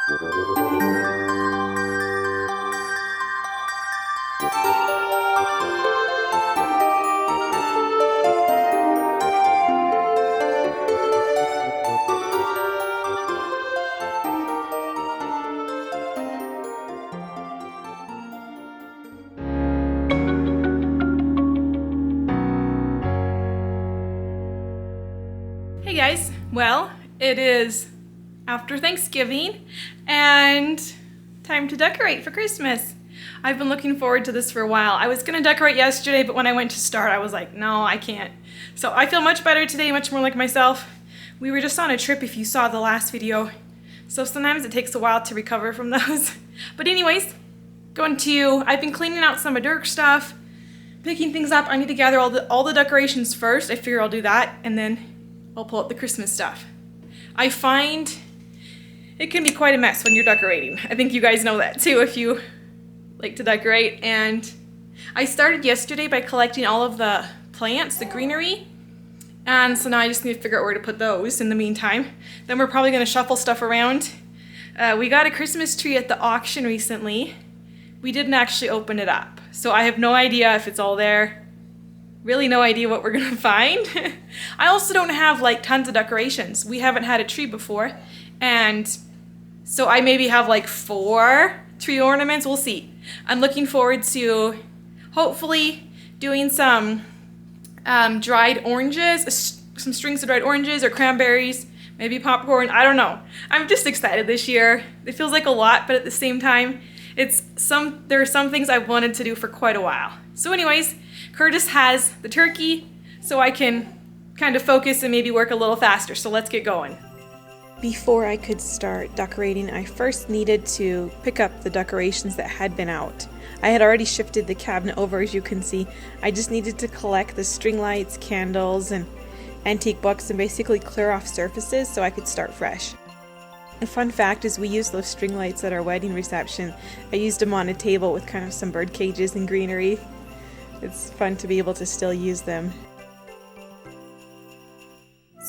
Hey guys, well, it is after Thanksgiving and time to decorate for Christmas. I've been looking forward to this for a while. I was gonna decorate yesterday, but when I went to start, I was like, no, I can't. So I feel much better today, much more like myself. We were just on a trip if you saw the last video. So sometimes it takes a while to recover from those. But anyways, I've been cleaning out some of Dirk's stuff, picking things up. I need to gather all the decorations first. I figure I'll do that, and then I'll pull up the Christmas stuff. I find it can be quite a mess when you're decorating. I think you guys know that too if you like to decorate. And I started yesterday by collecting all of the plants, the greenery. And so now I just need to figure out where to put those in the meantime. Then we're probably gonna shuffle stuff around. We got a Christmas tree at the auction recently. We didn't actually open it up. So I have no idea if it's all there. Really no idea what we're gonna find. I also don't have like tons of decorations. We haven't had a tree before. And so I maybe have like 4 tree ornaments, we'll see. I'm looking forward to hopefully doing some dried oranges, some strings of dried oranges or cranberries, maybe popcorn, I don't know. I'm just excited this year. It feels like a lot, but at the same time, there are some things I've wanted to do for quite a while. So anyways, Curtis has the turkey, so I can kind of focus and maybe work a little faster, so let's get going. Before I could start decorating, I first needed to pick up the decorations that had been out. I had already shifted the cabinet over, as you can see. I just needed to collect the string lights, candles, and antique books and basically clear off surfaces so I could start fresh. A fun fact is we used those string lights at our wedding reception. I used them on a table with kind of some bird cages and greenery. It's fun to be able to still use them.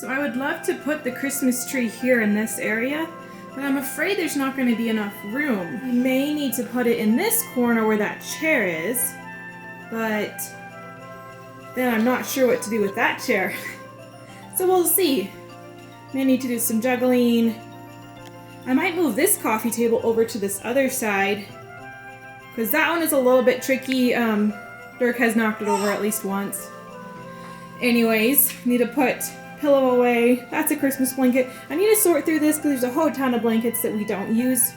So I would love to put the Christmas tree here in this area, but I'm afraid there's not going to be enough room. We may need to put it in this corner where that chair is, but then I'm not sure what to do with that chair. So we'll see. May need to do some juggling. I might move this coffee table over to this other side, because that one is a little bit tricky. Dirk has knocked it over at least once. Anyways, need to put pillow away. That's a Christmas blanket. I need to sort through this because there's a whole ton of blankets that we don't use.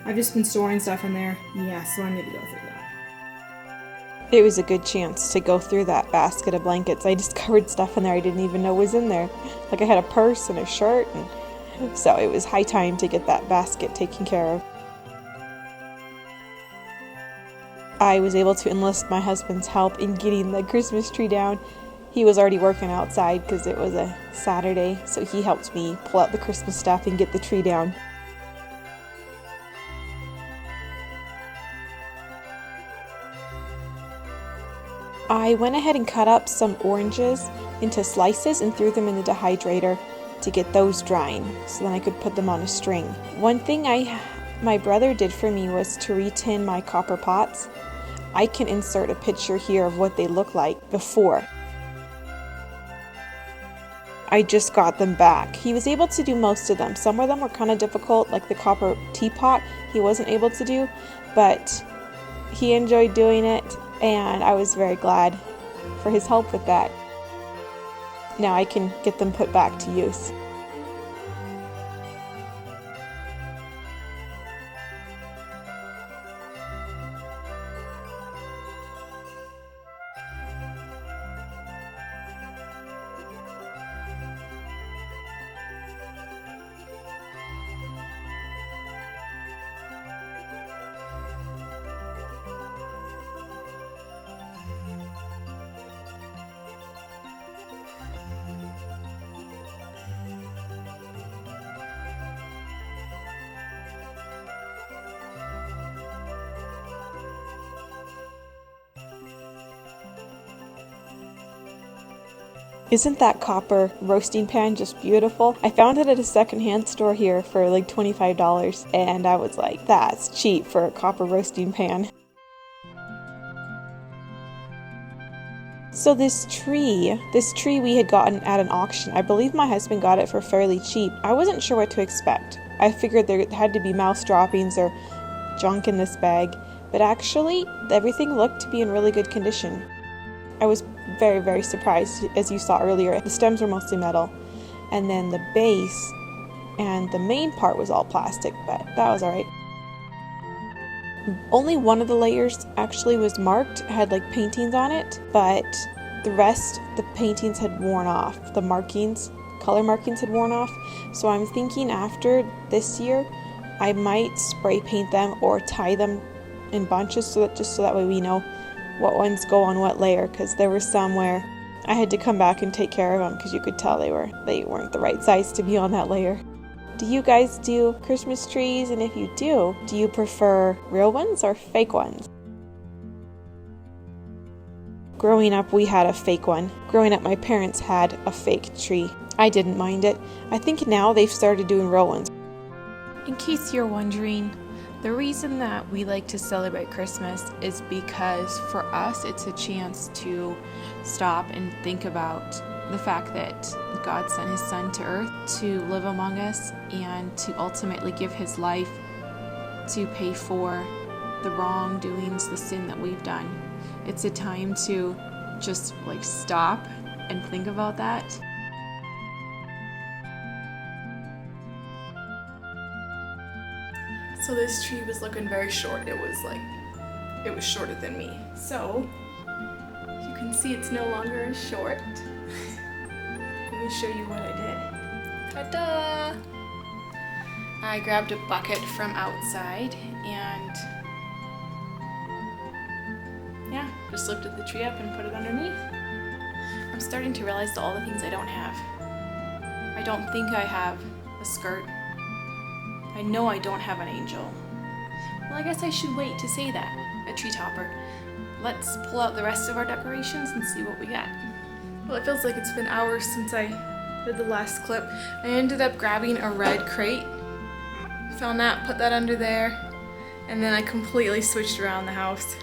I've just been storing stuff in there. Yeah, so I need to go through that. It was a good chance to go through that basket of blankets. I discovered stuff in there I didn't even know was in there. Like I had a purse and a shirt, and so it was high time to get that basket taken care of. I was able to enlist my husband's help in getting the Christmas tree down. He was already working outside because it was a Saturday, so he helped me pull out the Christmas stuff and get the tree down. I went ahead and cut up some oranges into slices and threw them in the dehydrator to get those drying, so then I could put them on a string. One thing my brother did for me was to retin my copper pots. I can insert a picture here of what they look like before. I just got them back. He was able to do most of them. Some of them were kind of difficult, like the copper teapot he wasn't able to do, but he enjoyed doing it, and I was very glad for his help with that. Now I can get them put back to use. Isn't that copper roasting pan just beautiful? I found it at a secondhand store here for like $25, and I was like, that's cheap for a copper roasting pan. So this tree we had gotten at an auction. I believe my husband got it for fairly cheap. I wasn't sure what to expect. I figured there had to be mouse droppings or junk in this bag, but actually everything looked to be in really good condition. I was very, very surprised. As you saw earlier, the stems were mostly metal, and then the base and the main part was all plastic, but that was alright. Only one of the layers actually was marked, had like paintings on it, but the rest, the paintings had worn off. The markings, color markings had worn off, so I'm thinking after this year I might spray paint them or tie them in bunches so that way we know what ones go on what layer, because there were some where I had to come back and take care of them because you could tell they weren't the right size to be on that layer. Do you guys do Christmas trees? And if you do you prefer real ones or fake ones? Growing up, we had a fake one. Growing up, my parents had a fake tree. I didn't mind it. I think now they've started doing real ones. In case you're wondering, the reason that we like to celebrate Christmas is because for us it's a chance to stop and think about the fact that God sent his son to earth to live among us and to ultimately give his life to pay for the wrongdoings, the sin that we've done. It's a time to just like stop and think about that. So this tree was looking very short. It was shorter than me. So you can see it's no longer as short. Let me show you what I did. Ta-da! I grabbed a bucket from outside and yeah, just lifted the tree up and put it underneath. I'm starting to realize all the things I don't have. I don't think I have a skirt. I know I don't have an angel. Well, I guess I should wait to say that, a tree topper. Let's pull out the rest of our decorations and see what we got. Well, it feels like it's been hours since I did the last clip. I ended up grabbing a red crate. Found that, put that under there, and then I completely switched around the house.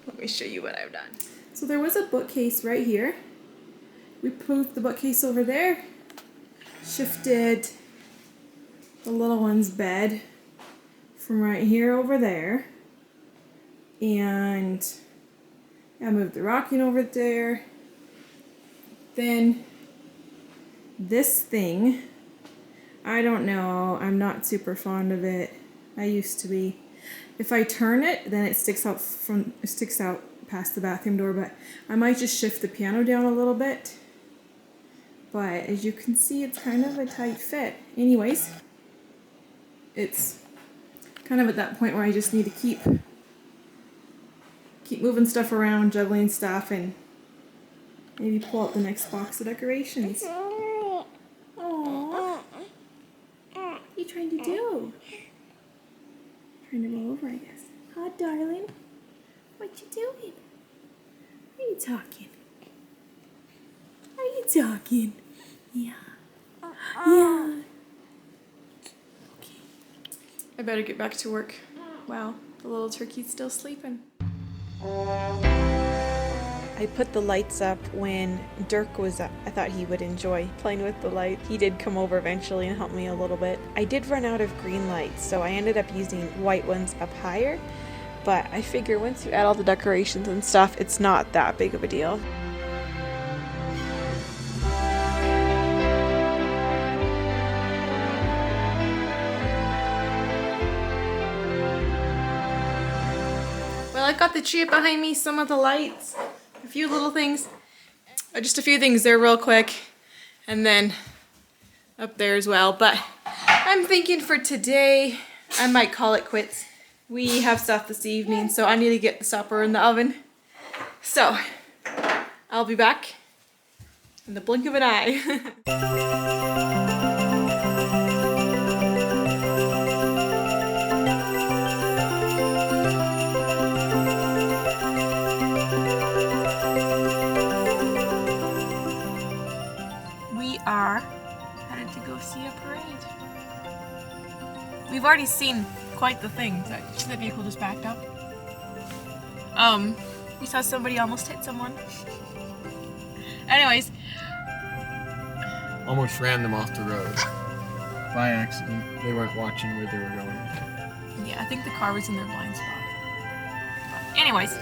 Let me show you what I've done. So there was a bookcase right here. We moved the bookcase over there, shifted the little one's bed from right here over there, and I moved the rocking over there. Then this thing, I don't know, I'm not super fond of it. I used to be. If I turn it, then it sticks out past the bathroom door, but I might just shift the piano down a little bit. But as you can see, it's kind of a tight fit. Anyways, it's kind of at that point where I just need to keep moving stuff around, juggling stuff, and maybe pull out the next box of decorations. Aww. What are you trying to do? Trying to roll over, I guess. Huh, darling? What you doing? Are you talking? Are you talking? Yeah. Yeah. Okay. I better get back to work. Wow, the little turkey's still sleeping. I put the lights up when Dirk was up. I thought he would enjoy playing with the light. He did come over eventually and help me a little bit. I did run out of green lights, so I ended up using white ones up higher, but I figure once you add all the decorations and stuff, it's not that big of a deal. Well, I've got the tree up behind me, some of the lights, a few little things, just a few things there real quick, and then up there as well. But I'm thinking for today, I might call it quits. We have stuff this evening, so I need to get the supper in the oven. So, I'll be back in the blink of an eye. see a parade. We've already seen quite the thing. That vehicle just backed up. We saw somebody almost hit someone. Anyways. Almost ran them off the road. By accident. They weren't watching where they were going. Yeah, I think the car was in their blind spot. But anyways.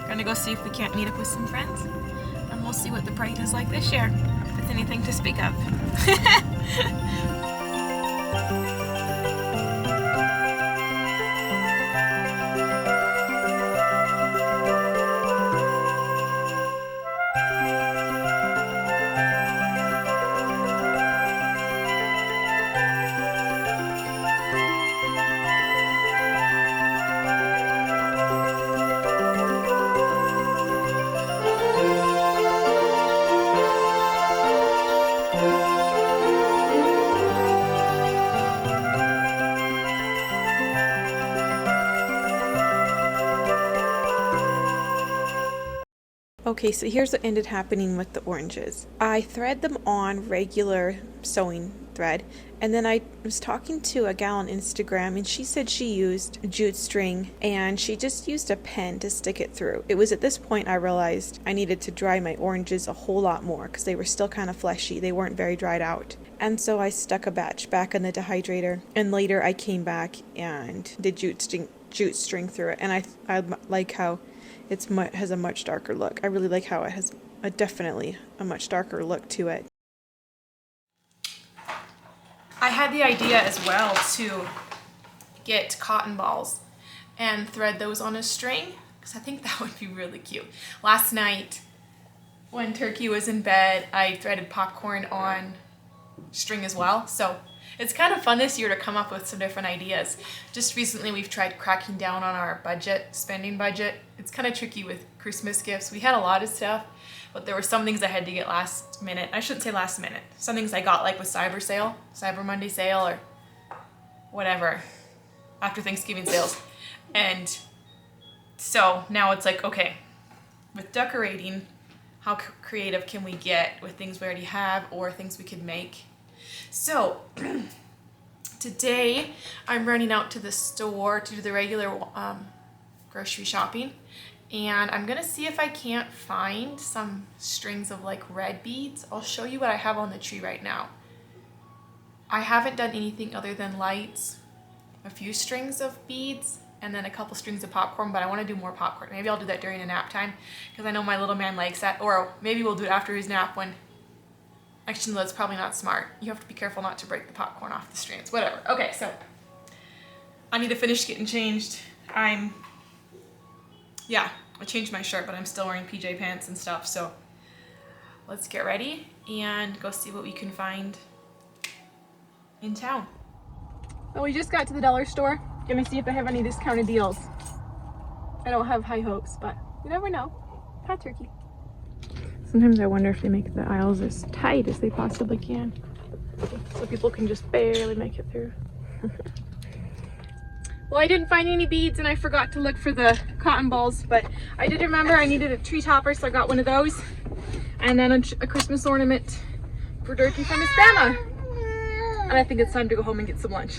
Gonna go see if we can't meet up with some friends. And we'll see what the parade is like this year. If it's anything to speak of. Okay, so here's what ended happening with the oranges. I thread them on regular sewing thread, and then I was talking to a gal on Instagram, and she said she used jute string, and she just used a pen to stick it through. It was at this point I realized I needed to dry my oranges a whole lot more, because they were still kind of fleshy. They weren't very dried out. And so I stuck a batch back in the dehydrator, and later I came back and did jute string through it, and I like how has a much darker look. I really like how it has definitely a much darker look to it. I had the idea as well to get cotton balls and thread those on a string because I think that would be really cute. Last night when Turkey was in bed, I threaded popcorn on string as well. So it's kind of fun this year to come up with some different ideas. Just recently we've tried cracking down on our spending budget. It's kind of tricky with Christmas gifts. We had a lot of stuff, but there were some things I had to get last minute. I shouldn't say last minute. Some things I got like with Cyber Monday sale or whatever, after Thanksgiving sales. And so now it's like, okay, with decorating, how creative can we get with things we already have or things we could make? So today I'm running out to the store to do the regular grocery shopping, and I'm gonna see if I can't find some strings of like red beads. I'll show you what I have on the tree right now. I haven't done anything other than lights, a few strings of beads, and then a couple strings of popcorn, but I want to do more popcorn. Maybe I'll do that during a nap time because I know my little man likes that, or maybe we'll do it after his nap when. Actually, no, that's probably not smart. You have to be careful not to break the popcorn off the strands. Whatever. Okay, so I need to finish getting changed. I changed my shirt, but I'm still wearing PJ pants and stuff. So let's get ready and go see what we can find in town. Well, we just got to the dollar store. Gonna see if they have any discounted deals. I don't have high hopes, but you never know. Hot turkey. Sometimes I wonder if they make the aisles as tight as they possibly can, so people can just barely make it through. Well, I didn't find any beads and I forgot to look for the cotton balls, but I did remember I needed a tree topper, so I got one of those. And then a Christmas ornament for Turkey from his grandma. And I think it's time to go home and get some lunch.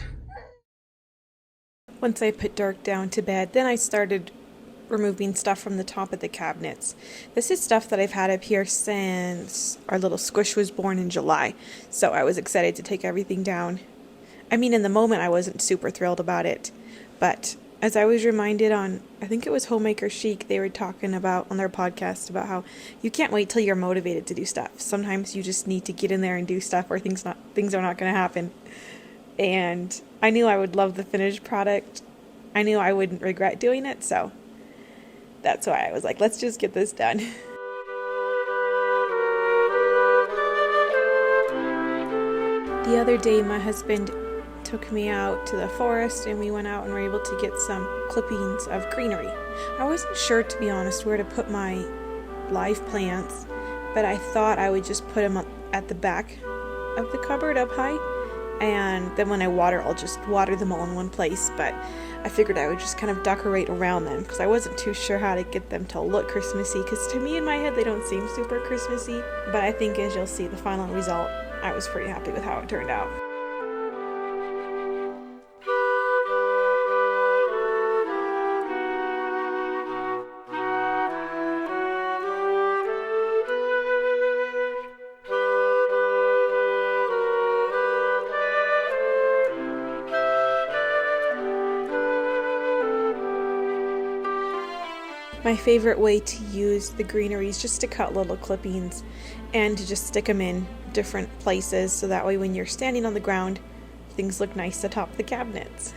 Once I put Dirk down to bed, then I started removing stuff from the top of the cabinets. This is stuff that I've had up here since our little squish was born in July, so I was excited to take everything down. I mean, in the moment I wasn't super thrilled about it, but as I was reminded on, I think it was Homemaker Chic, they were talking about on their podcast about how you can't wait till you're motivated to do stuff. Sometimes you just need to get in there and do stuff or things are not going to happen. And I knew I would love the finished product. I knew I wouldn't regret doing it, so that's why I was like, let's just get this done. The other day, my husband took me out to the forest and we went out and were able to get some clippings of greenery. I wasn't sure, to be honest, where to put my live plants, but I thought I would just put them at the back of the cupboard up high, and then when I water, I'll just water them all in one place. But I figured I would just kind of decorate around them because I wasn't too sure how to get them to look Christmassy, because to me in my head they don't seem super Christmassy, but I think as you'll see, the final result I was pretty happy with how it turned out. My favorite way to use the greenery is just to cut little clippings and to just stick them in different places so that way when you're standing on the ground, things look nice atop the cabinets.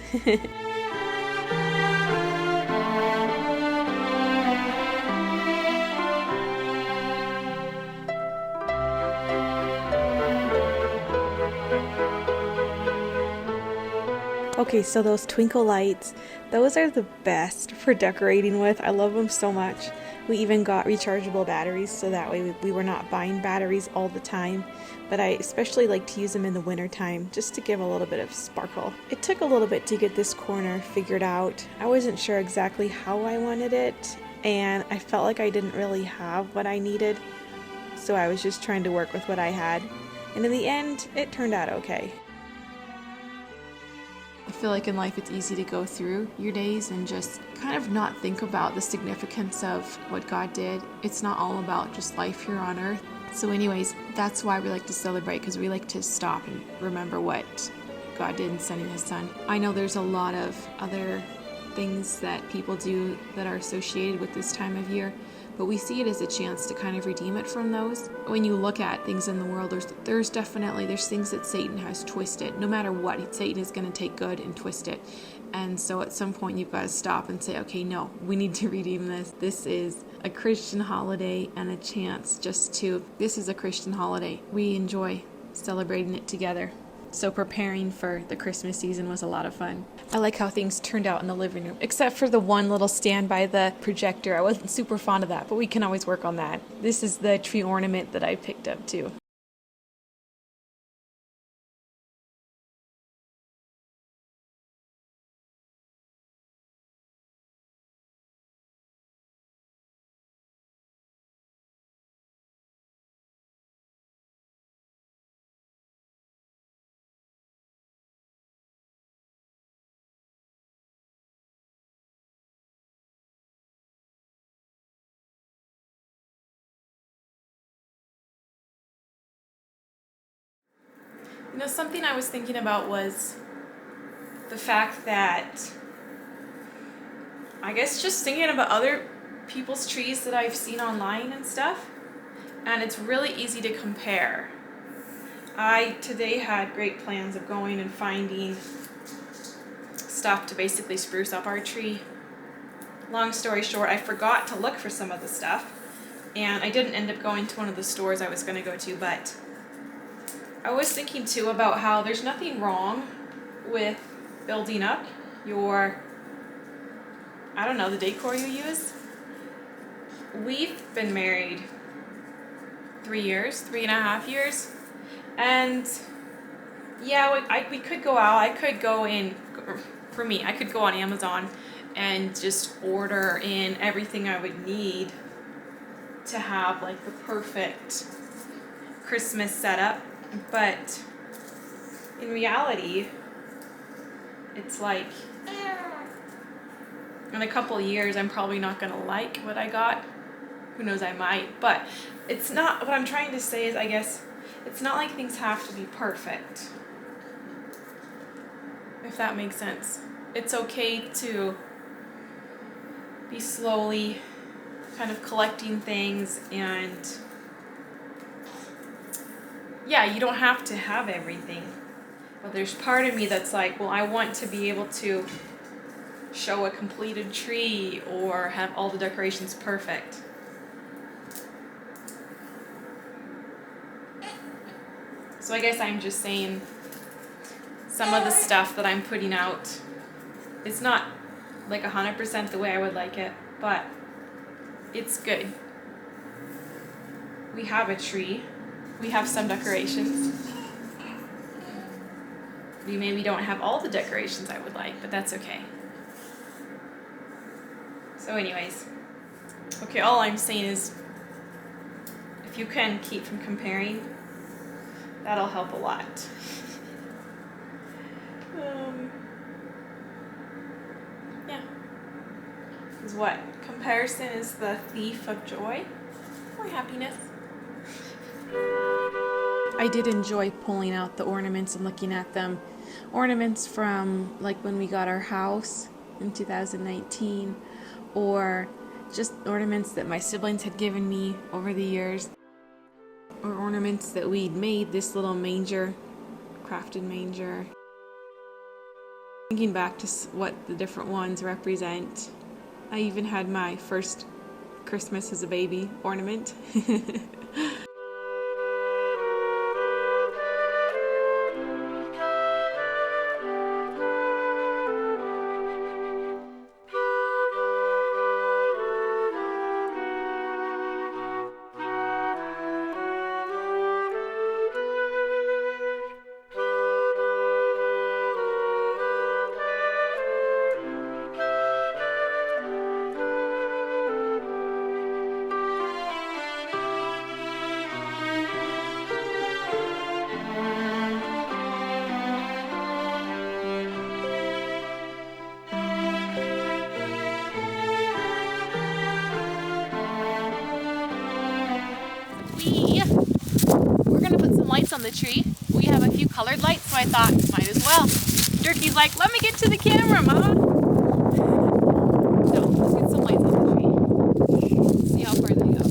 Okay, so those twinkle lights, those are the best for decorating with. I love them so much. We even got rechargeable batteries so that way we were not buying batteries all the time. But I especially like to use them in the winter time just to give a little bit of sparkle. It took a little bit to get this corner figured out. I wasn't sure exactly how I wanted it, and I felt like I didn't really have what I needed. So I was just trying to work with what I had. And in the end, it turned out okay. I feel like in life it's easy to go through your days and just kind of not think about the significance of what God did. It's not all about just life here on earth. So anyways, that's why we like to celebrate, because we like to stop and remember what God did in sending His Son. I know there's a lot of other things that people do that are associated with this time of year, but we see it as a chance to kind of redeem it from those. When you look at things in the world, there's things that Satan has twisted. No matter what, Satan is going to take good and twist it. And so at some point you've got to stop and say, okay, no, we need to redeem this. This is a Christian holiday and a chance this is a Christian holiday. We enjoy celebrating it together. So preparing for the Christmas season was a lot of fun. I like how things turned out in the living room, except for the one little stand by the projector. I wasn't super fond of that, but we can always work on that. This is the tree ornament that I picked up too. You know, something I was thinking about was the fact that I guess just thinking about other people's trees that I've seen online and stuff, and it's really easy to compare. I today had great plans of going and finding stuff to basically spruce up our tree. Long story short, I forgot to look for some of the stuff, and I didn't end up going to one of the stores I was going to go to, but I was thinking too about how there's nothing wrong with building up your, the decor you use. We've been married 3.5 years, and yeah, we could go out. I could go on Amazon and just order in everything I would need to have like the perfect Christmas setup. But in reality, it's like in a couple of years, I'm probably not going to like what I got. Who knows, I might. But it's not, what I'm trying to say is, I guess, it's not like things have to be perfect. If that makes sense. It's okay to be slowly kind of collecting things, and yeah, you don't have to have everything. But there's part of me that's like, well, I want to be able to show a completed tree or have all the decorations perfect. So I guess I'm just saying some of the stuff that I'm putting out, it's not like 100% the way I would like it, but it's good. We have a tree. We have some decorations. We maybe don't have all the decorations I would like, but that's okay. So anyways, okay, all I'm saying is if you can keep from comparing, That'll help a lot. Yeah. Because what? Comparison is the thief of joy or happiness. I did enjoy pulling out the ornaments and looking at them. Ornaments from like when we got our house in 2019, or just ornaments that my siblings had given me over the years, or ornaments that we'd made, this little manger, crafted manger. Thinking back to what the different ones represent. I even had my first Christmas as a baby ornament. We're gonna put some lights on the tree. We have a few colored lights, so I thought might as well. Durkee's like, let me get to the camera, Mama. So let's get some lights on the tree. See how far they go.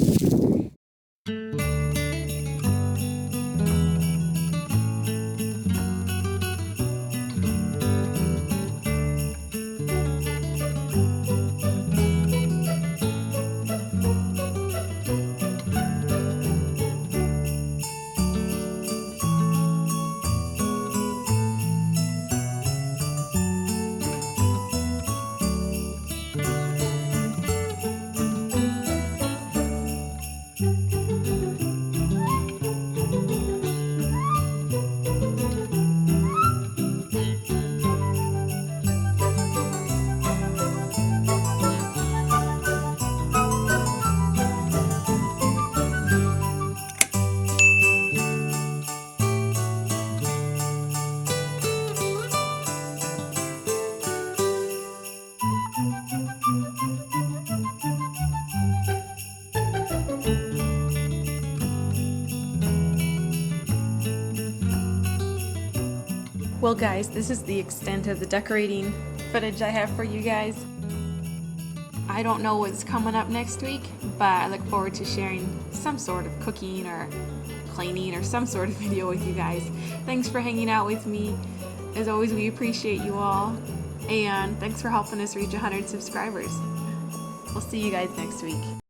Well guys, this is the extent of the decorating footage I have for you guys. I don't know what's coming up next week, but I look forward to sharing some sort of cooking or cleaning or some sort of video with you guys. Thanks for hanging out with me. As always, we appreciate you all, and thanks for helping us reach 100 subscribers. We'll see you guys next week.